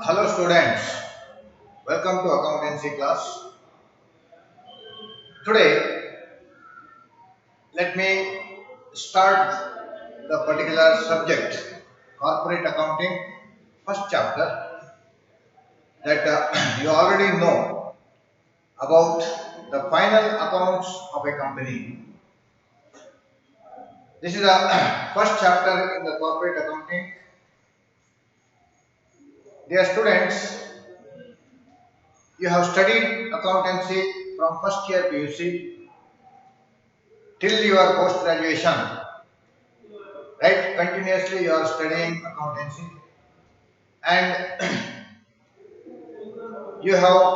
Hello students, welcome to accountancy class. Today, let me start the particular subject, corporate accounting, first chapter that you already know about the final accounts of a company. This is the first chapter in the corporate accounting. Dear students, you have studied accountancy from first year PUC till your post graduation, right? Continuously you are studying accountancy and you have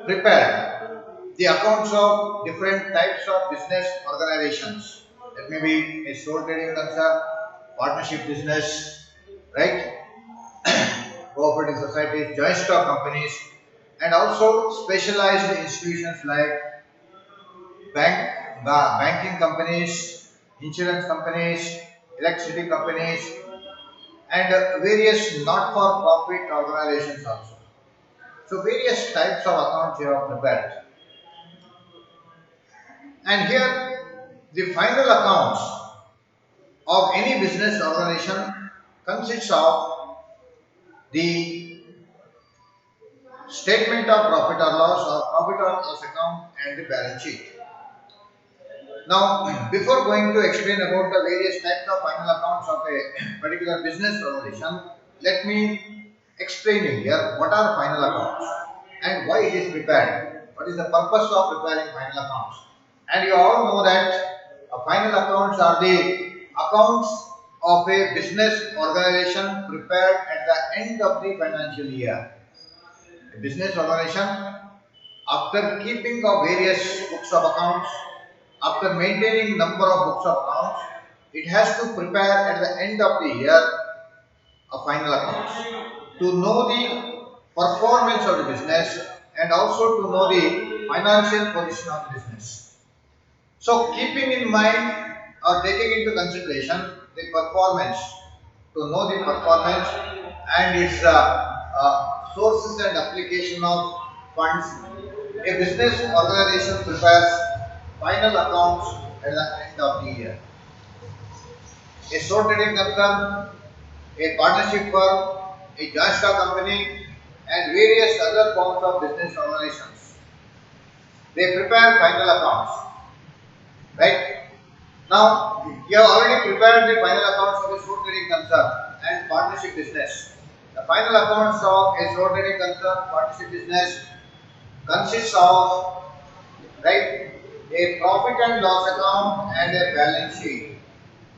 prepared the accounts of different types of business organizations. That may be a sole trading concern, partnership business, right? Cooperative societies, joint stock companies, and also specialized institutions like banking companies, insurance companies, electricity companies, and various not-for-profit organizations also. So various types of accounts you have prepared. And here the final accounts of any business organization consists of the statement of profit or loss or profit or loss account and the balance sheet. Now, before going to explain about the various types of final accounts of a particular business organization, let me explain in here what are final accounts and why it is prepared. What is the purpose of preparing final accounts? And you all know that final accounts are the accounts of a business organization prepared at the end of the financial year. A business organization, after keeping of various books of accounts, after maintaining number of books of accounts, it has to prepare at the end of the year a final accounts to know the performance of the business and also to know the financial position of the business. So, keeping in mind or taking into consideration the performance, to know the performance and its sources and application of funds, a business organization prepares final accounts at the end of the year. A sole trading concern, a partnership firm, a joint stock company, and various other forms of business organizations. They prepare final accounts, right? Now, you have already prepared the final accounts of a sole trading concern and partnership business. The final accounts of a sole trading concern partnership business consists of, right, a profit and loss account and a balance sheet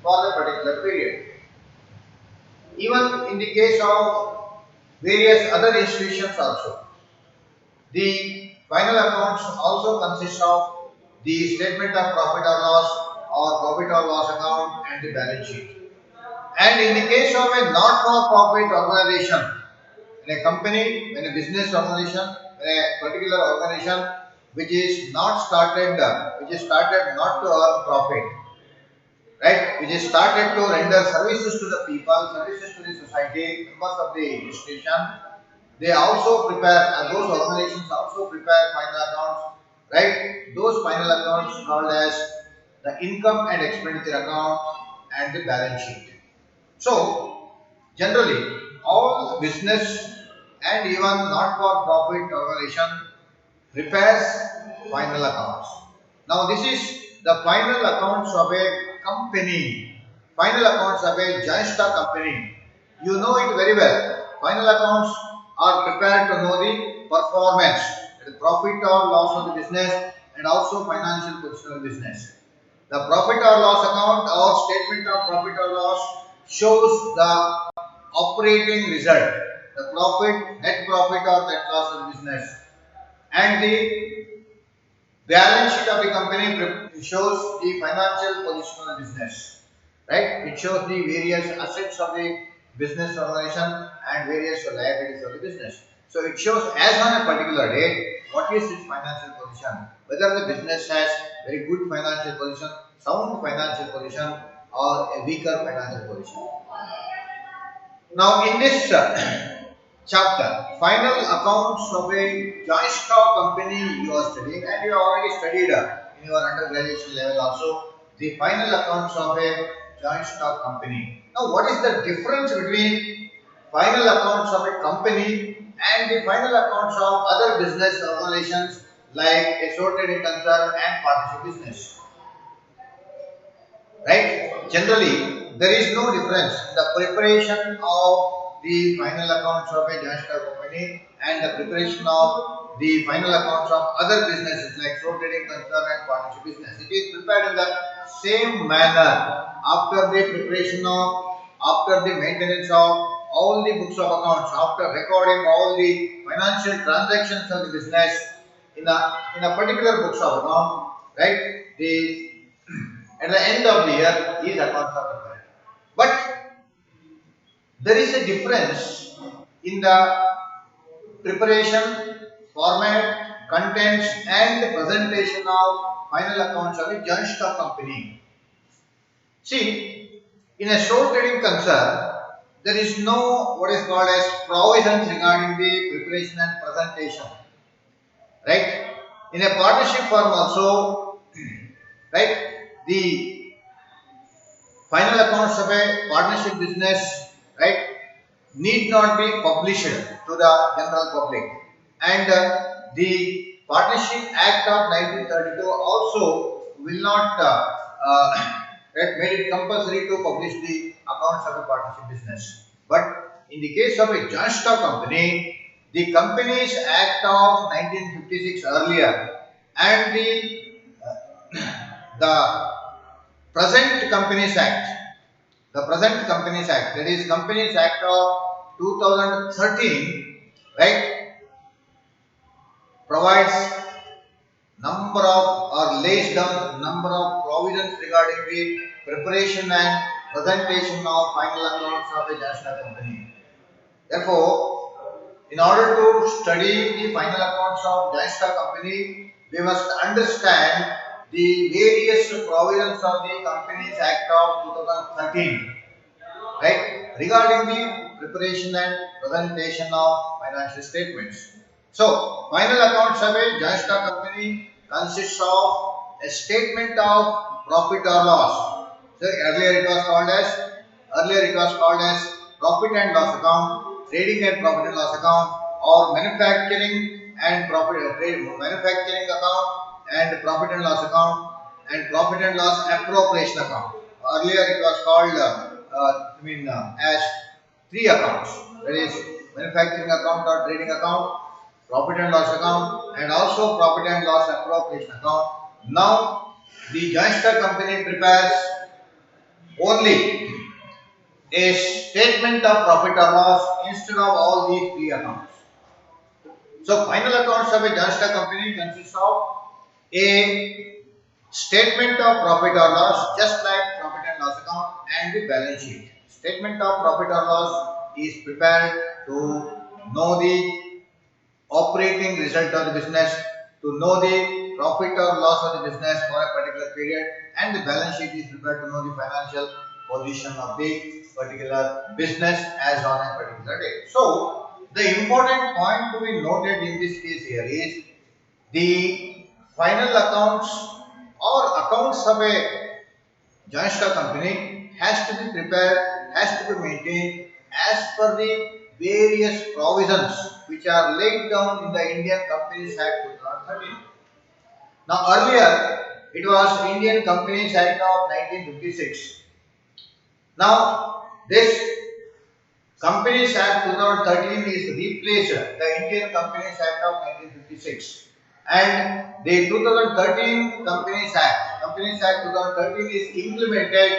for the particular period. Even in the case of various other institutions also, the final accounts also consist of the statement of profit or loss or profit or loss account and the balance sheet. And in the case of a not-for-profit organization, in a company, in a business organization, in a particular organization which is not started, which is started not to earn profit, right? Which is started to render services to the people, services to the society, members of the institution. They also prepare, and those organizations also prepare final accounts, right? Those final accounts called as the income and expenditure account and the balance sheet. So, generally, all business and even not-for-profit organization prepares final accounts. Now, this is the final accounts of a company, final accounts of a joint stock company. You know it very well. Final accounts are prepared to know the performance, the profit or loss of the business, and also financial position of the business. The profit or loss account or statement of profit or loss shows the operating result, the profit, net profit or net loss of the business, and the balance sheet of the company shows the financial position of the business, right? It shows the various assets of the business organization and various liabilities of the business. So it shows as on a particular date what is its financial position, whether the business has very good financial position, sound financial position, or a weaker financial position. Now, in this chapter, final accounts of a joint stock company you are studying, and you have already studied in your undergraduate level also the final accounts of a joint stock company. Now, what is the difference between final accounts of a company and the final accounts of other business organizations like a sole trading concern and partnership business? Right? Generally, there is no difference in the preparation of the final accounts of a joint stock company and the preparation of the final accounts of other businesses like sole trading concern and partnership business. It is prepared in the same manner after the preparation of, after the maintenance of all the books of accounts, after recording all the financial transactions of the business in a particular books of account, right? The at the end of the year, these accounts are prepared. But there is a difference in the preparation, format, contents, and presentation of final accounts of a joint stock company. See, in a sole trading concern, there is no what is called as provisions regarding the preparation and presentation, right? In a partnership firm also, right? The final accounts of a partnership business, right, need not be published to the general public. And the Partnership Act of 1932 also will not it made it compulsory to publish the accounts of a partnership business. But in the case of a joint stock company, the Companies Act of 1956 earlier and the present Companies Act, that is Companies Act of 2013, right, provides number of or lays down number of provisions regarding the preparation and presentation of final accounts of a national company. Therefore, in order to study the final accounts of joint stock company, we must understand the various provisions of the Companies Act of 2013, right, regarding the preparation and presentation of financial statements. So, final accounts of a joint stock company consists of a statement of profit or loss. So, earlier it was called as profit and loss account, trading and profit and loss account, or manufacturing account and profit and loss account, and profit and loss appropriation account. Earlier it was called as three accounts, that is manufacturing account or trading account, profit and loss account, and also profit and loss appropriation account. Now the joint stock company prepares only a statement of profit or loss instead of all these three accounts. So final accounts of a joint stock company consists of a statement of profit or loss, just like profit and loss account and the balance sheet. Statement of profit or loss is prepared to know the operating result of the business, to know the profit or loss of the business for a particular period, and the balance sheet is prepared to know the financial position of the particular business as on a particular day. So, the important point to be noted in this case here is the final accounts or accounts of a joint stock company has to be prepared, has to be maintained as per the various provisions which are laid down in the Indian Companies Act 2013. Now earlier it was Indian Companies Act of 1956. Now this Companies Act 2013 is replaced the Indian Companies Act of 1956, and the 2013 Companies Act 2013 is implemented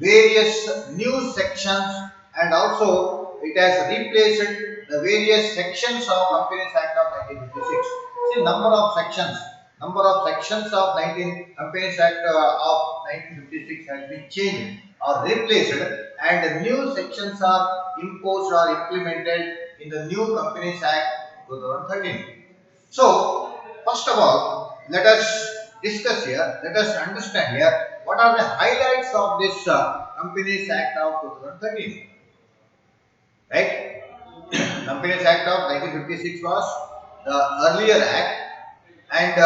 various new sections, and also it has replaced the various sections of Companies Act of 1956. See, number of sections of 19 Companies Act of 1956 has been changed or replaced, and new sections are imposed or implemented in the new Companies Act 2013. So, first of all, let us discuss here, let us understand here what are the highlights of this Companies Act of 2013. Right? Companies Act of 1956 was the earlier act, and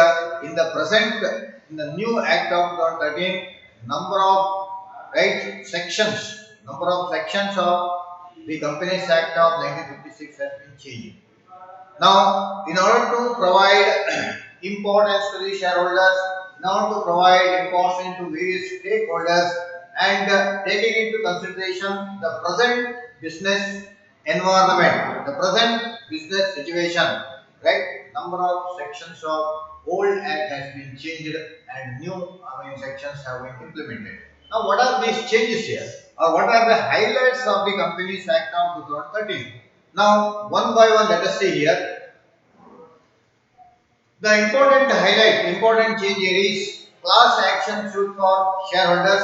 in the present, in the new Act of 2013, number of number of sections of the Companies Act of 1956 has been changed. Now, in order to provide importance to the shareholders, in order to provide importance to various stakeholders, and taking into consideration the present business environment, the present business situation, right? Number of sections of old act has been changed and new, sections have been implemented. Now, what are these changes here, or what are the highlights of the Companies Act of 2013? Now, one by one, let us see here. The important change here is class action suit for shareholders.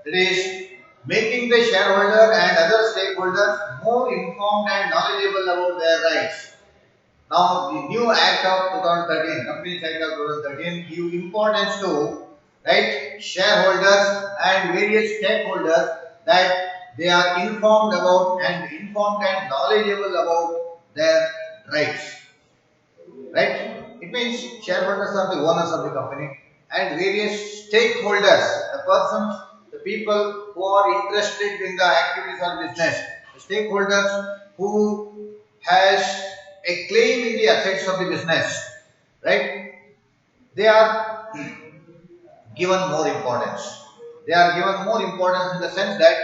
That is, making the shareholder and other stakeholders more informed and knowledgeable about their rights. Now, the new Act of 2013, Companies Act of 2013, give importance to shareholders and various stakeholders, that they are informed and knowledgeable about their rights. Right? It means shareholders are the owners of the company, and various stakeholders, the persons, the people who are interested in the activities of business, the stakeholders who has a claim in the assets of the business, right? They are given more importance. They are given more importance in the sense that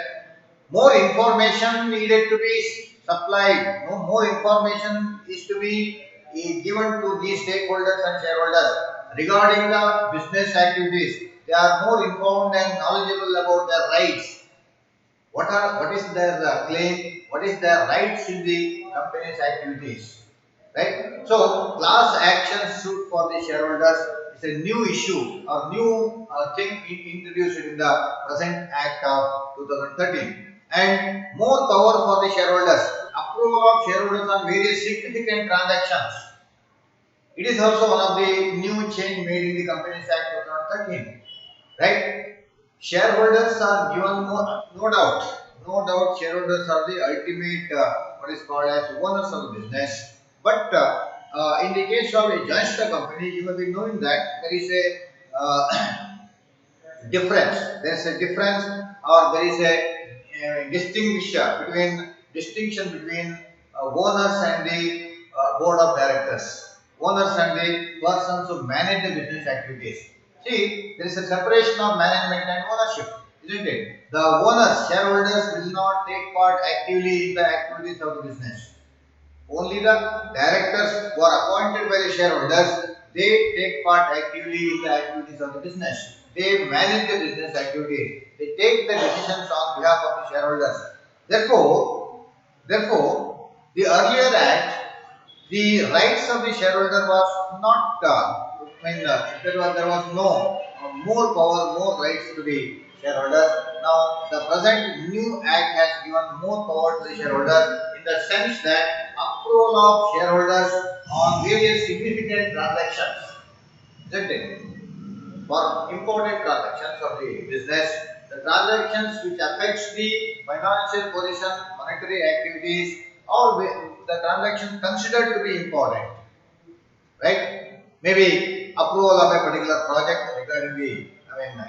more information needed to be supplied, more information is to be given to these stakeholders and shareholders regarding the business activities. They are more informed and knowledgeable about their rights. What is their claim? What is their rights in the company's activities? Right? So, class action suit for the shareholders is a new issue or new thing introduced in the present Act of 2013. And more power for the shareholders. Approval of shareholders on various significant transactions. It is also one of the new change made in the Companies Act 2013. Right? Shareholders are given no doubt, shareholders are the ultimate, what is called as owners of the business. But in the case of a joint stock company, you may be knowing that there is a difference. There is a difference, or there is a distinction between owners and the board of directors. Owners and the persons who manage the business activities. See, there is a separation of management and ownership, isn't it? The owners, shareholders will not take part actively in the activities of the business. Only the directors who are appointed by the shareholders, they take part actively in the activities of the business. They manage the business activities. They take the decisions on behalf of the shareholders. Therefore, the earlier act, the rights of the shareholder was not, there was no more power, more rights to the shareholders. Now, the present new act has given more power to the shareholders in the sense that approval of shareholders on various significant transactions, isn't it? For important transactions of the business, the transactions which affects the financial position, monetary activities, or the transaction considered to be important, right? Maybe approval of a particular project regarding the,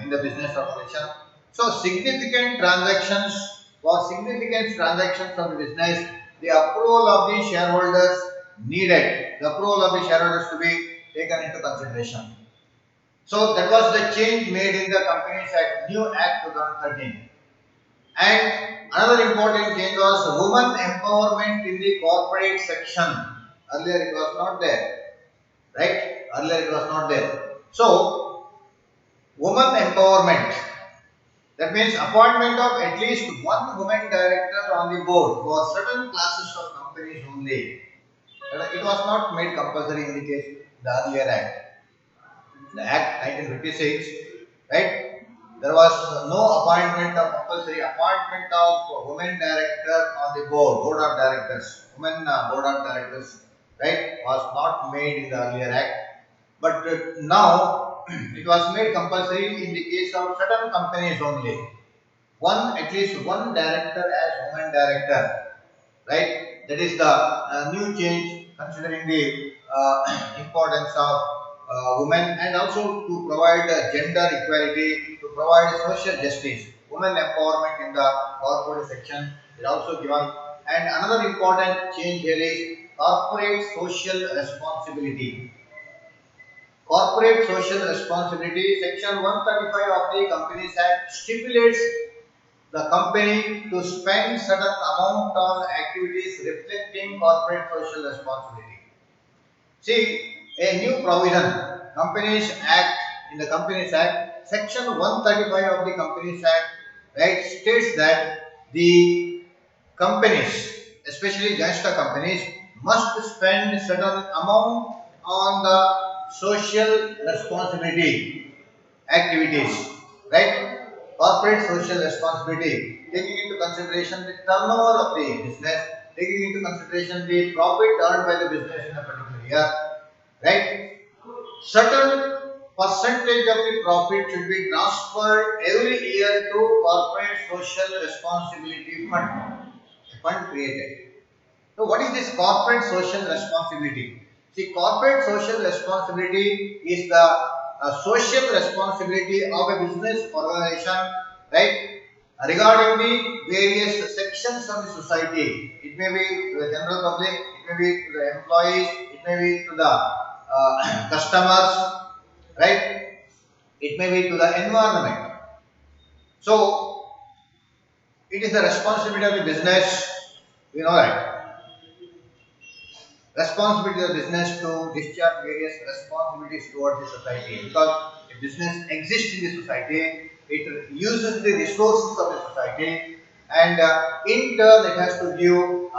in the business operation. So significant transactions, for significant transactions of the business, the approval of the shareholders needed, the approval of the shareholders to be taken into consideration. So that was the change made in the Companies Act, New Act 2013. And another important change was women empowerment in the corporate section. Earlier it was not there, right? Earlier it was not there. So, women empowerment. That means appointment of at least one woman director on the board for certain classes of companies only. It was not made compulsory in the case the earlier act. The Act 1956, right? There was no compulsory appointment of women director on the board of directors. Women board of directors, right, was not made in the earlier act. But now it was made compulsory in the case of certain companies only. At least one director as woman director, right? That is the new change considering the importance of women, and also to provide gender equality, to provide social justice, women empowerment in the corporate section is also given. And another important change here is corporate social responsibility. Corporate social responsibility section 135 of the Companies Act stipulates the company to spend certain amount on activities reflecting corporate social responsibility. See, a new provision, Companies Act, in the Companies Act, section 135 of the Companies Act, right, states that the companies, especially gangster companies, must spend certain amount on the social responsibility activities, right? Corporate social responsibility, taking into consideration the turnover of the business, taking into consideration the profit earned by the business in a particular year, right? Certain percentage of the profit should be transferred every year to corporate social responsibility fund, a fund created. So, what is this corporate social responsibility? See, corporate social responsibility is the social responsibility of a business organization, right? Regarding the various sections of the society. It may be to the general public, it may be to the employees, it may be to the customers, right? It may be to the environment. So, it is the responsibility of the business. We know that responsibility of the business to discharge various responsibilities towards the society, because a business exists in the society, it uses the resources of the society, and in turn it has to give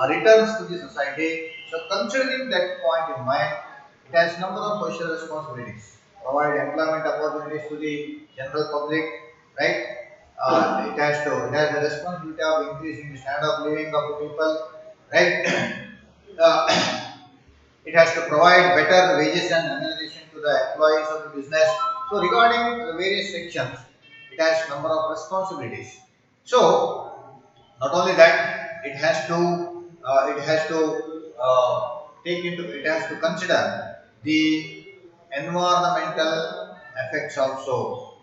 returns to the society. So considering that point in mind, it has number of social responsibilities: provide employment opportunities to the general public, right? It has the responsibility of increasing the standard of living of the people, right? uh, it has to provide better wages and remuneration to the employees of the business. So regarding the various sections, it has number of responsibilities. So not only that, it has to it has to consider the environmental effects also.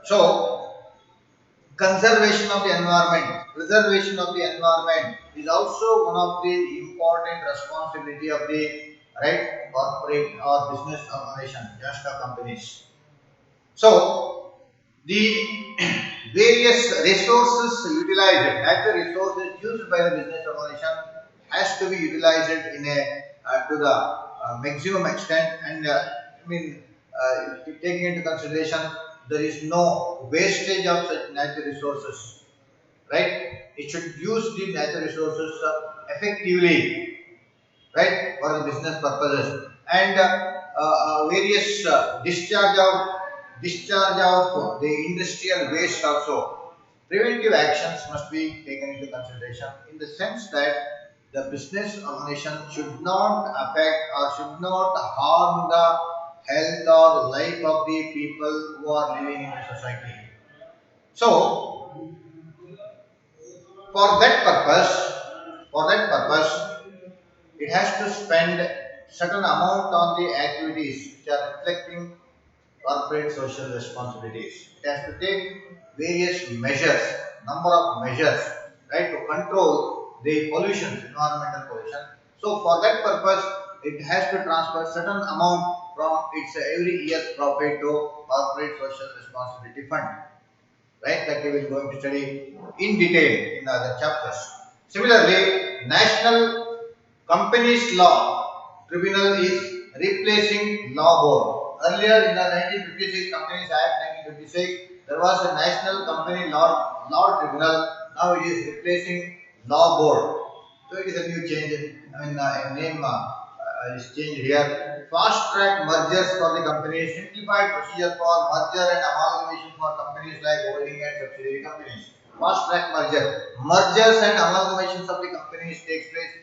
So conservation of the environment, preservation of the environment is also one of the important responsibility of the right corporate or business organization, just companies. So the various resources utilized, natural resources used by the business organization has to be utilized in a to the maximum extent, and taking into consideration there is no wastage of such natural resources, right? It should use the natural resources effectively, right, for the business purposes, and various discharge of the industrial waste also. Preventive actions must be taken into consideration in the sense that the business organization should not affect or should not harm the health or life of the people who are living in the society. So, for that purpose, for that purpose, it has to spend certain amount on the activities which are reflecting corporate social responsibilities. It has to take various measures, number of measures, right, to control the pollution, environmental pollution. So for that purpose, it has to transfer certain amount from its every year's profit to corporate social responsibility fund, right? That we will going to study in detail in the other chapters. Similarly, National Companies Law Tribunal is replacing Law Board. Earlier in the 1956 Companies Act 1956, there was a National Company Law Tribunal. Now it is replacing Law Board. So it is a new change. A name is changed here. Fast track mergers for the companies, simplified procedure for merger and amalgamation for companies like holding and subsidiary companies. Fast track mergers and amalgamations of the companies takes place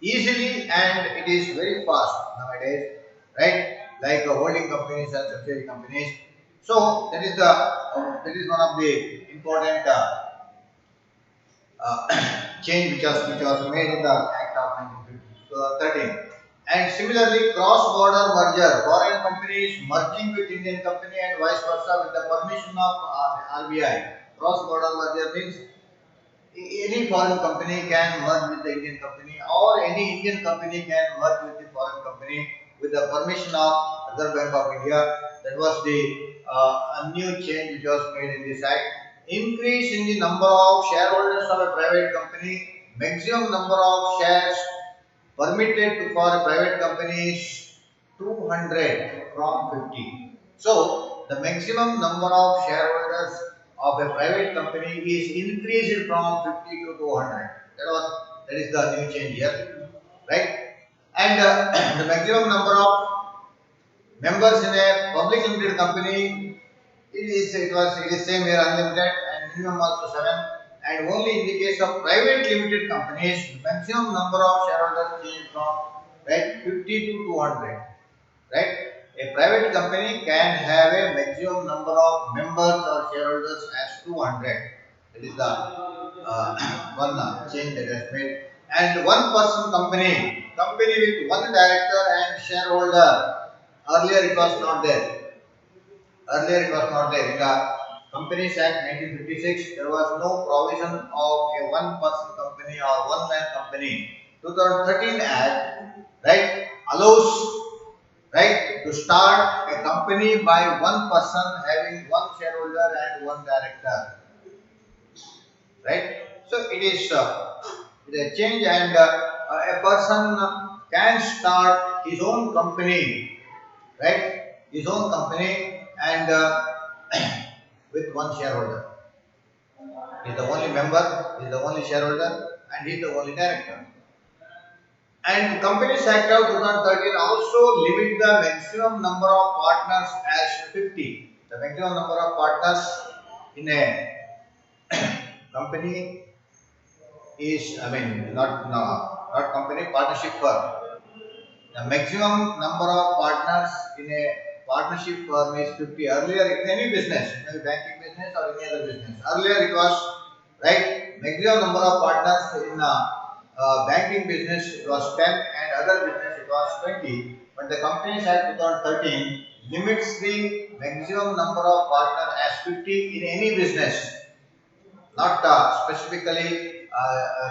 easily, and it is very fast nowadays, right? Like holding companies and subsidiary companies. So that is one of the important change which was made in the Act of 2013. And similarly, cross-border merger, foreign companies merging with Indian company and vice versa with the permission of RBI. Cross-border merger means any foreign company can merge with the Indian company, or any Indian company can merge with the foreign company with the permission of Reserve Bank of India. That was the a new change which was made in this act. Increase in the number of shareholders of a private company. Maximum number of shares permitted for a private company is 200 from 50. So, the maximum number of shareholders of a private company is increased from 50 to 200. That is the new change here, right? And the maximum number of members in a public limited company it is same here unlimited and minimum also 7, and only in the case of private limited companies maximum number of shareholders change from right 50 to 200, right? A private company can have a maximum number of members or shareholders as 200. That is the one change that has made. And one person company with one director and shareholder. Earlier it was not there. Earlier it was not there. In the Companies Act 1956, there was no provision of a one-person company or one-man company. 2013 Act, right, allows, right, to start a company by one person having one shareholder and one director, right? So it is a change, and a person can start his own company, right? His own company, and with one shareholder. He is the only member, he is the only shareholder, and he is the only director. And Companies Act of 2013 also limit the maximum number of partners as 50. The maximum number of partners in a company is, I mean, not no, not company, partnership firm. The maximum number of partners in a partnership firm is 50. Earlier, in any business, maybe banking business or any other business, earlier it was right. Maximum number of partners in banking business it was 10, and other business it was 20. But the Companies Act 2013 limits the maximum number of partners as 50 in any business, not specifically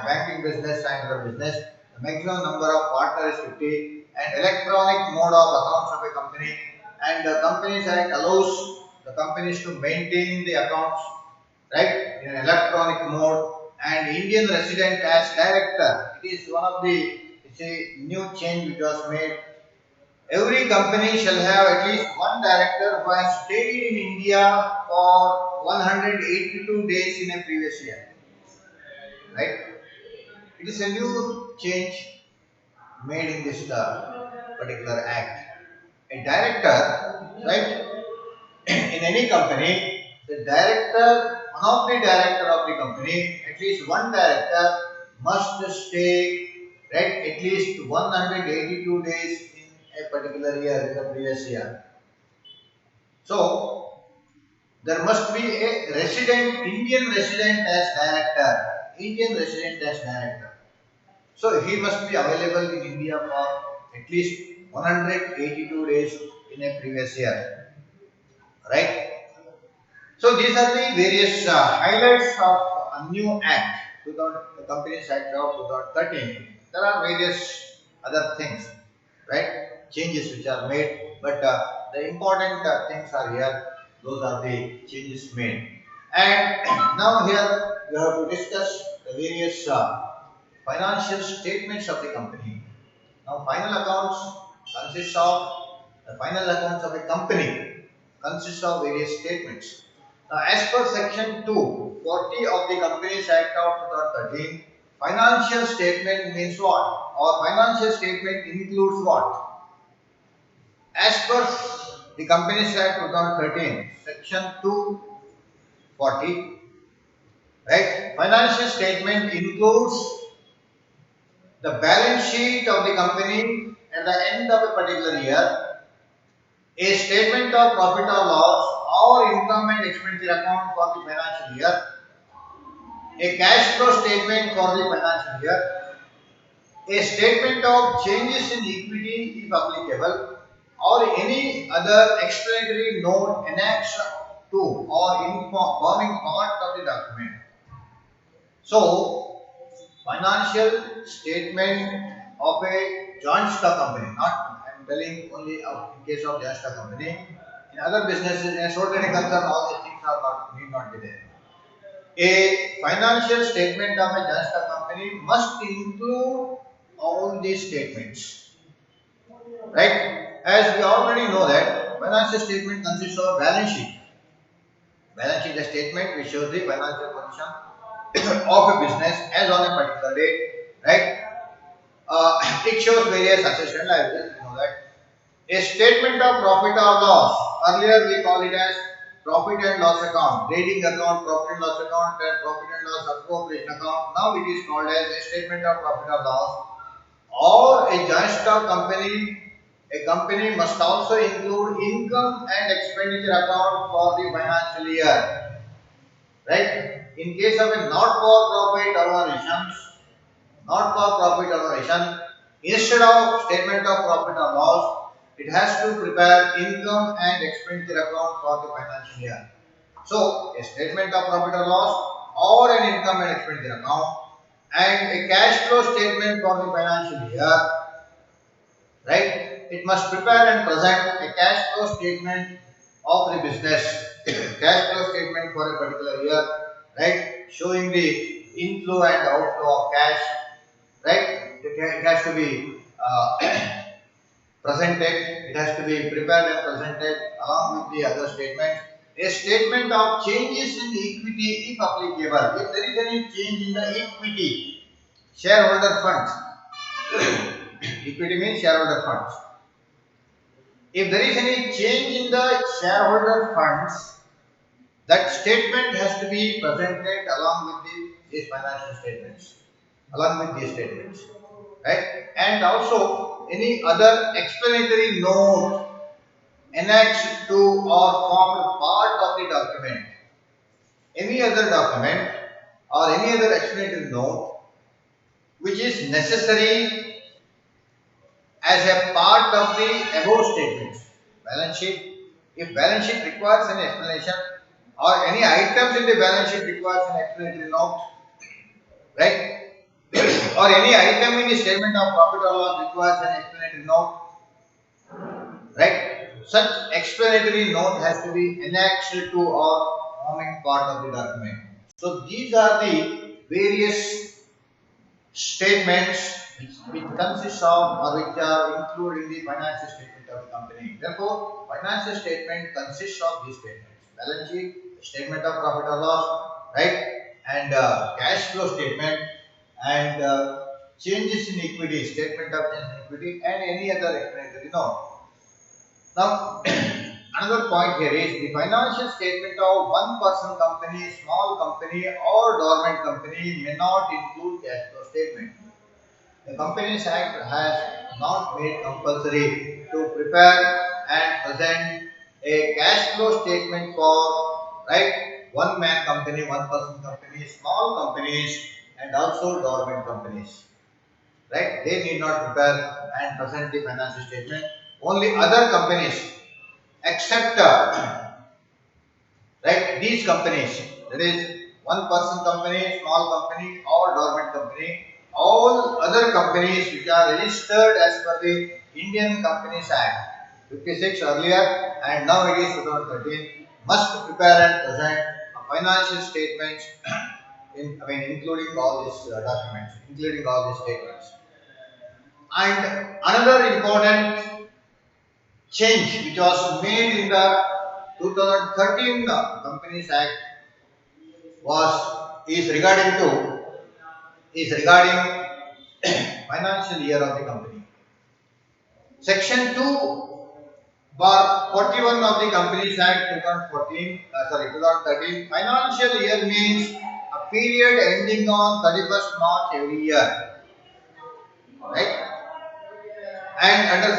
banking business and other business. The maximum number of partners is 50, and electronic mode of accounts of a company. And the Companies Act allows the companies to maintain the accounts right in an electronic mode, and Indian resident as director. It is one of the it's a new change which was made. Every company shall have at least one director who has stayed in India for 182 days in a previous year. Right? It is a new change made in this particular act. A director, right? In any company, the director, one of the director of the company, at least one director must stay right at least 182 days in a particular year in the previous year. So there must be a resident, Indian resident as director. Indian resident as director. So he must be available in India for at least 182 days in a previous year. Right? So these are the various highlights of a new act, the Companies Act of 2013. There are various other things, right? Changes which are made, but the important things are here. Those are the changes made. And now here we have to discuss the various financial statements of the company. Now final accounts consist of the final accounts of a company consists of various statements. Now, as per section 240 of the Companies Act of 2013, financial statement means what? Or financial statement includes what? As per the Companies Act 2013, section 240, right? Financial statement includes the balance sheet of the company at the end of a particular year, a statement of profit or loss or income and expenditure account for the financial year, a cash flow statement for the financial year, A statement of changes in equity, if applicable, or any other explanatory note annexed to or forming part of the document. So, financial statement of a joint stock company, not I am telling only in case of joint stock company. In other businesses, in a sole trading concern, all these things are not need not be there. A financial statement of a joint stock company must include all these statements, right? As we already know that financial statement consists of balance sheet. Balance sheet is a statement which shows the financial position of a business as on a particular date, right? It shows various assets and liabilities. You know that. A statement of profit or loss. Earlier we call it as profit and loss account, trading account, profit and loss account, and profit and loss appropriation account. Now it is called as a statement of profit or loss. Or a joint stock company. A company must also include income and expenditure account for the financial year, right? In case of a not-for-profit organizations, not-for-profit organization, instead of statement of profit or loss, it has to prepare income and expenditure account for the financial year. So, a statement of profit or loss or an income and expenditure account and a cash flow statement for the financial year, right? It must prepare and present a cash flow statement of the business, cash flow statement for a particular year, right? Showing the inflow and outflow of cash, right? It has to be presented, it has to be prepared and presented along with the other statements. A statement of changes in equity if applicable. If there is any change in the equity, shareholder funds, equity means shareholder funds. If there is any change in the shareholder funds, that statement has to be presented along with these financial statements, along with these statements, right? And also any other explanatory note annexed to or formed part of the document, any other document or any other explanatory note which is necessary as a part of the above statements. Balance sheet, if balance sheet requires an explanation or any items in the balance sheet requires an explanatory note, right? Or any item in the statement of profit or loss requires an explanatory note, right? Such explanatory note has to be annexed to or forming part of the document. So these are the various statements which consist of or which are included in the financial statement of the company. Therefore, financial statement consists of these statements: balance sheet, statement of profit or loss, right, and cash flow statement, and changes in equity, statement of change in equity, and any other explanatory note. Now, another point here is the financial statement of one person company, small company, or dormant company may not include cash flow statement. The Companies Act has not made compulsory to prepare and present a cash flow statement for, right, one man company, one person company, small companies, and also dormant companies. Right? They need not prepare and present the financial statement. Only other companies, except right, these companies, that is one person company, small company, or dormant company, all other companies which are registered as per the Indian Companies Act 56 earlier and now it is 2013, must prepare and present a financial statements including all these documents, including all these statements. And another important change which was made in the 2013 Companies Act was is regarding financial year of the company. Section 2 bar 41 of the Companies Act 2013 financial year means a period ending on 31st March every year, right? And under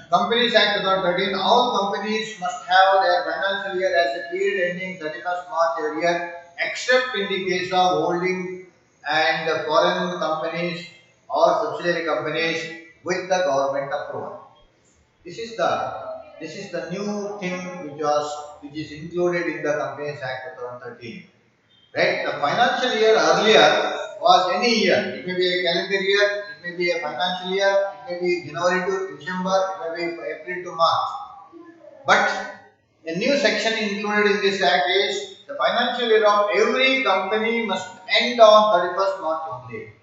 Companies Act 2013, all companies must have their financial year as a period ending 31st March every year, except in the case of holding and foreign companies or subsidiary companies with the government approval. This is the new thing which is included in the Companies Act 2013. Right? The financial year earlier was any year. It may be a calendar year, it may be a financial year, it may be January to December, it may be April to March. But a new section included in this act is the financial year of every company must end on 31st March only.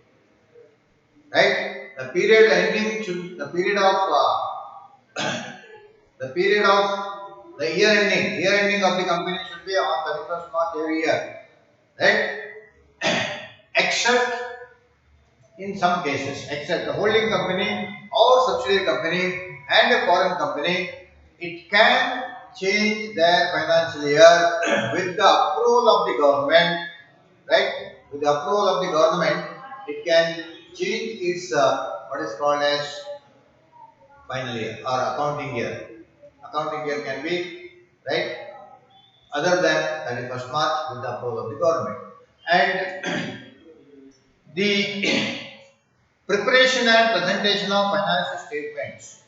Right? The period ending should the period of the period of the year ending of the company should be on 31st March every year. Right? Except in some cases, except the holding company or subsidiary company and a foreign company, it can change their financial year with the approval of the government, right? With the approval of the government, it can change its what is called as final year or accounting year. Accounting year can be right other than 31st March with the approval of the government. And the preparation and presentation of financial statements.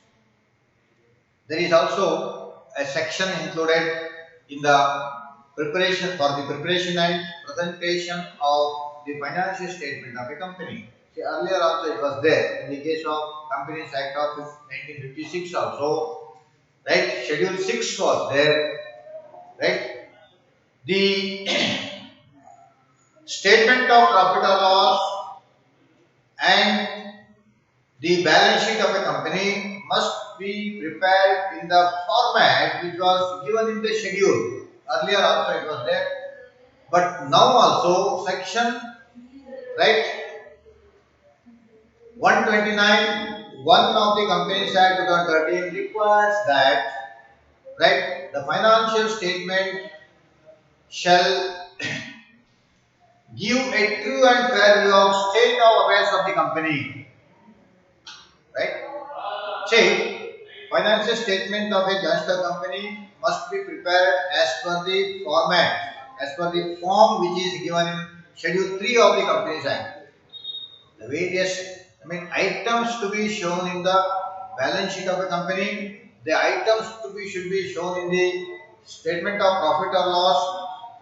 There is also a section included in the preparation and presentation of the financial statement of a company. See, earlier also it was there in the case of Companies Act of 1956 also, right? Schedule 6 was there, right? The statement of profit or loss and the balance sheet of a company must be prepared in the format which was given in the schedule. Earlier also it was there, but now also section right 129 1 of the Companies Act 2013 requires that right the financial statement shall give a true and fair view of state of affairs of the company. Right? Say, financial statement of a joint stock company must be prepared as per the format, as per the form which is given in Schedule 3 of the Companies Act. The various, items to be shown in the balance sheet of a company, the items should be shown in the statement of profit or loss,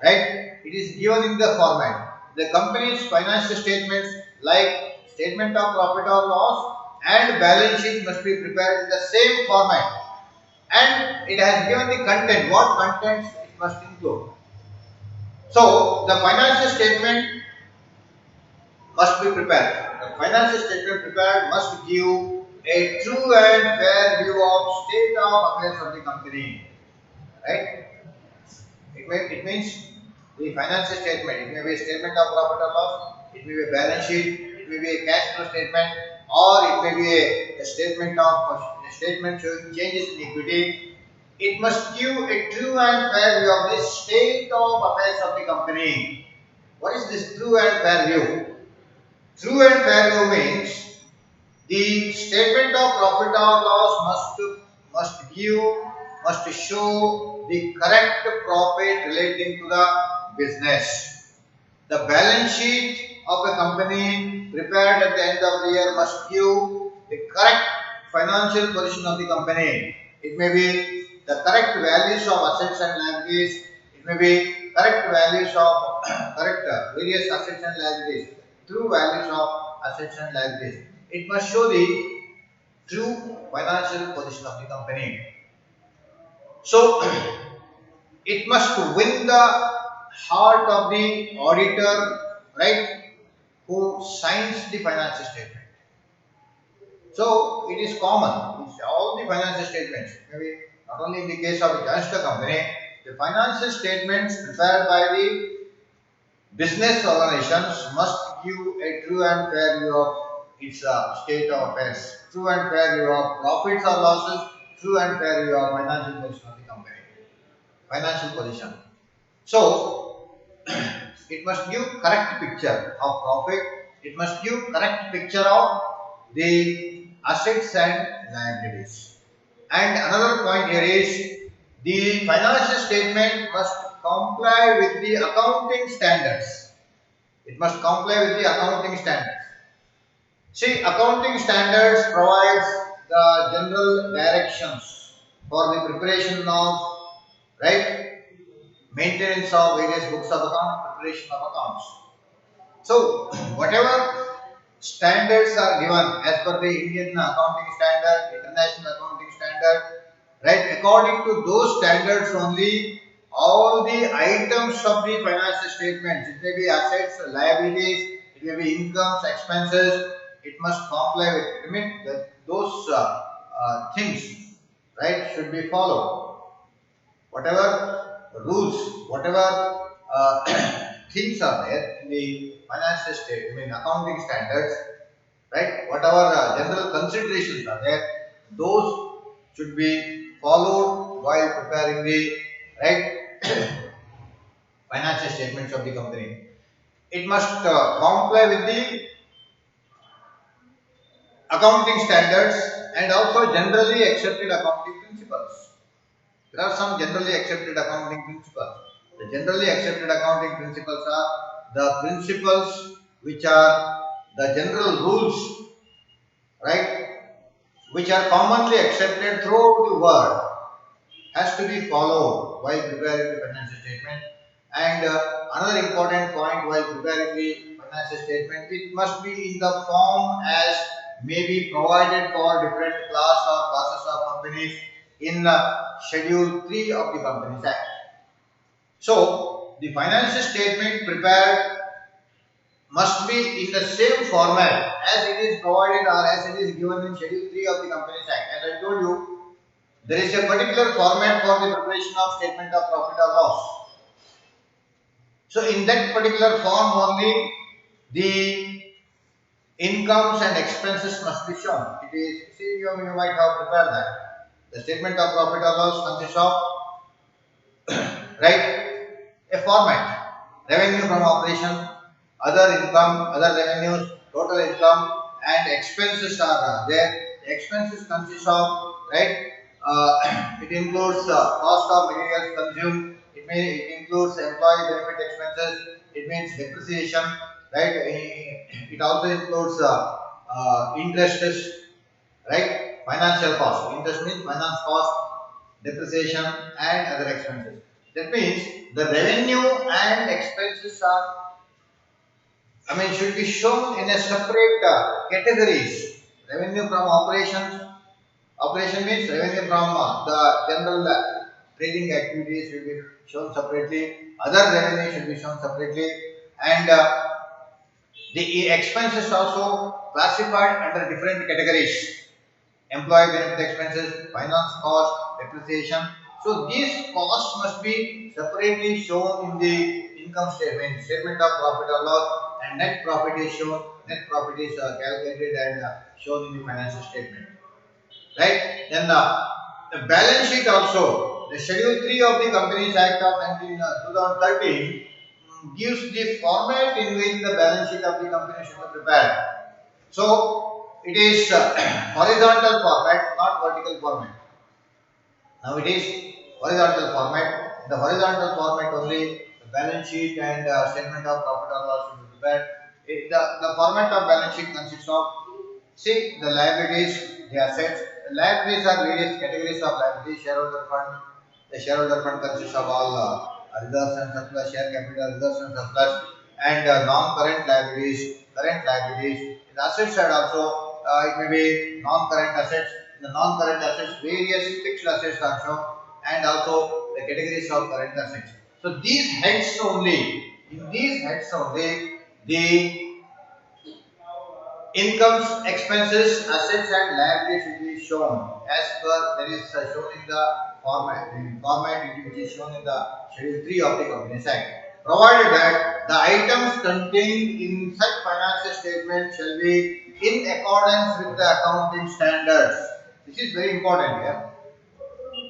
right? It is given in the format. The company's financial statements, like statement of profit or loss and balance sheet, must be prepared in the same format, and it has given the content, what contents it must include. So the financial statement must be prepared. The financial statement prepared must give a true and fair view of state of affairs of the company. Right? It means the financial statement. It may be a statement of profit or loss. It may be a balance sheet. It may be a cash flow statement, or it may be a statement showing changes in equity. It must give a true and fair view of the state of affairs of the company. What is this true and fair view? True and fair view means the statement of profit or loss must show the correct profit relating to the business. The balance sheet of a company prepared at the end of the year must give the correct financial position of the company. It may be the correct values of assets and liabilities. It may be correct values of correct various assets and liabilities. True values of assets and liabilities. It must show the true financial position of the company. So it must win the heart of the auditor, right, who signs the financial statement. So it is common, it's all the financial statements, maybe not only in the case of a joint stock company, the financial statements prepared by the business organizations must give a true and fair view of its state of affairs, true and fair view of profits or losses, true and fair view of financial position of the company, financial position. So it must give correct picture of profit. It must give correct picture of the assets and liabilities. And another point here is the financial statement must comply with the accounting standards. It must comply with the accounting standards. See, accounting standards provides the general directions for the preparation of, right, maintenance of various books of account, preparation of accounts. So, whatever standards are given as per the Indian accounting standard, international accounting standard, right? According to those standards only, all the items of the financial statements, it may be assets, liabilities, it may be incomes, expenses, it must comply with. I mean, those things, right, should be followed. Whatever rules, whatever things are there in the financial state, I mean accounting standards, right? Whatever general considerations are there, those should be followed while preparing the right financial statements of the company. It must comply with the accounting standards and also generally accepted accounting principles. There are some generally accepted accounting principles. The generally accepted accounting principles are the principles which are the general rules, right, which are commonly accepted throughout the world, has to be followed while preparing the financial statement. And another important point while preparing the financial statement, it must be in the form as may be provided for different class or classes of companies in Schedule 3 of the Companies Act. So, the financial statement prepared must be in the same format as it is provided or as it is given in Schedule 3 of the Companies Act. As I told you, there is a particular format for the preparation of statement of profit or loss. So, in that particular form only, the incomes and expenses must be shown. It is, see, you might have prepared that. The statement of profit or loss consists of, right, a format. Revenue from operation, other income, other revenues, total income, and expenses are there. The expenses consist of, right, it includes cost of materials consumed, it includes employee benefit expenses, it means depreciation, right, it also includes interest, right, financial cost. Interest means finance cost, depreciation, and other expenses. That means the revenue and expenses are, I mean, should be shown in a separate categories. Revenue from operations. Operation means revenue from the general trading activities should be shown separately. Other revenue should be shown separately, and the expenses also classified under different categories. Employee benefit expenses, finance cost, depreciation. So these costs must be separately shown in the income statement, statement of profit or loss, and net profit is shown. Net profit is calculated and shown in the financial statement, right? Then the balance sheet also. The Schedule 3 of the Companies Act of 2013 gives the format in which the balance sheet of the company should be prepared. So it is horizontal format, not vertical format. Now it is horizontal format. In the horizontal format only the balance sheet and statement of profit or loss should be prepared. The format of balance sheet consists of, see, the liabilities, the assets. The liabilities are various categories of liabilities. Shareholder fund. The shareholder fund consists of all reserves and surplus, share capital, reserves and surplus, and non-current liabilities, current liabilities. In the asset side also, it may be non-current assets. In the non-current assets, various fixed assets are shown, and also the categories of current assets. So these heads only, in these heads only, the incomes, expenses, assets, and liabilities should be shown as per that is shown in the format. In format which is shown in the Schedule 3 of the Companies Act. Provided that the items contained in such financial statement shall be in accordance with the accounting standards. This is very important here.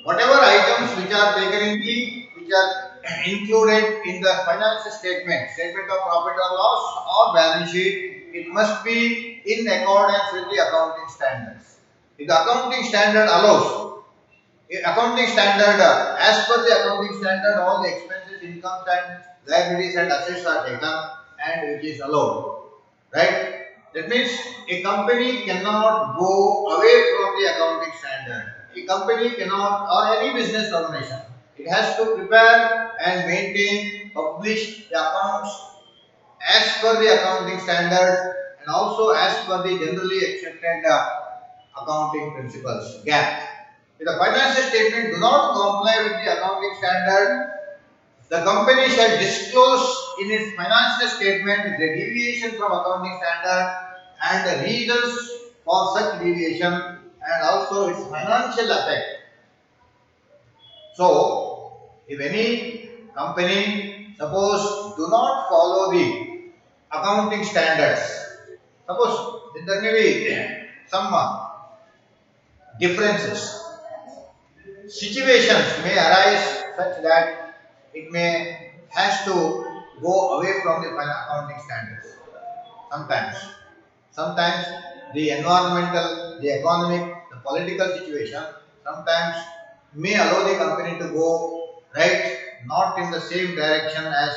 Whatever items which are taken in the, which are included in the financial statement, statement of profit or loss or balance sheet, it must be in accordance with the accounting standards. If the accounting standard allows, accounting standard, as per the accounting standard, all the expenses, incomes, and liabilities and assets are taken, and which is allowed, right? That means a company cannot go away from the accounting standard. A company cannot, or any business organization, it has to prepare and maintain, publish the accounts as per the accounting standards and also as per the generally accepted accounting principles (GAAP). If the financial statement do not comply with the accounting standard, the company shall disclose in its financial statement the deviation from accounting standard and the reasons for such deviation and also its financial effect. So, if any company suppose do not follow the accounting standards, suppose there may be some differences, situations may arise such that it may has to go away from the accounting standards. Sometimes, sometimes the environmental, the economic, the political situation sometimes may allow the company to go right, not in the same direction as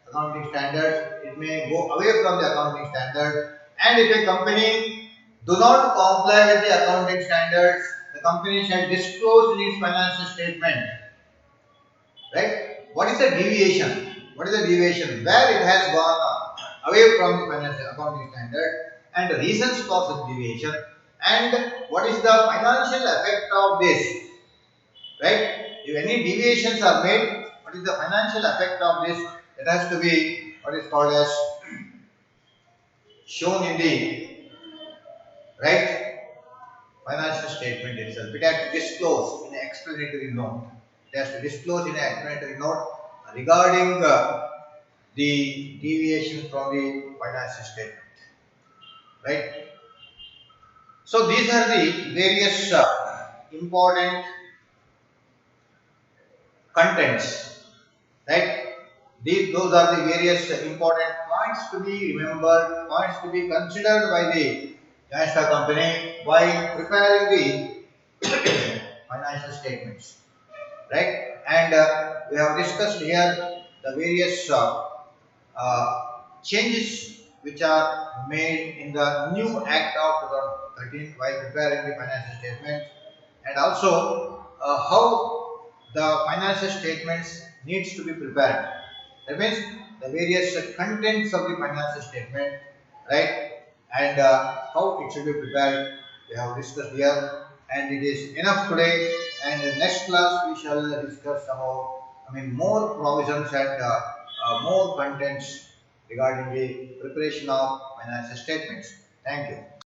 accounting standards. It may go away from the accounting standard. And if a company do not comply with the accounting standards, the company shall disclose in its financial statement. Right? What is the deviation? What is the deviation? Where it has gone away from the financial accounting standard and the reasons for such deviation and what is the financial effect of this? Right? If any deviations are made, what is the financial effect of this? It has to be what is called as shown in the right financial statement itself. It has to disclose in an explanatory note. It has to disclose in an explanatory note regarding the deviation from the financial statement. Right? So these are the various important contents. Right? Those are the various important points to be remembered, points to be considered by the national company while preparing the financial statements. Right? And we have discussed here the various changes which are made in the new Act of 2013 while preparing the financial statements, and also how the financial statements needs to be prepared. That means the various contents of the financial statement, right? And how it should be prepared. We have discussed here, and it is enough today. And in next class we shall discuss about, more provisions and more contents regarding the preparation of financial statements. Thank you.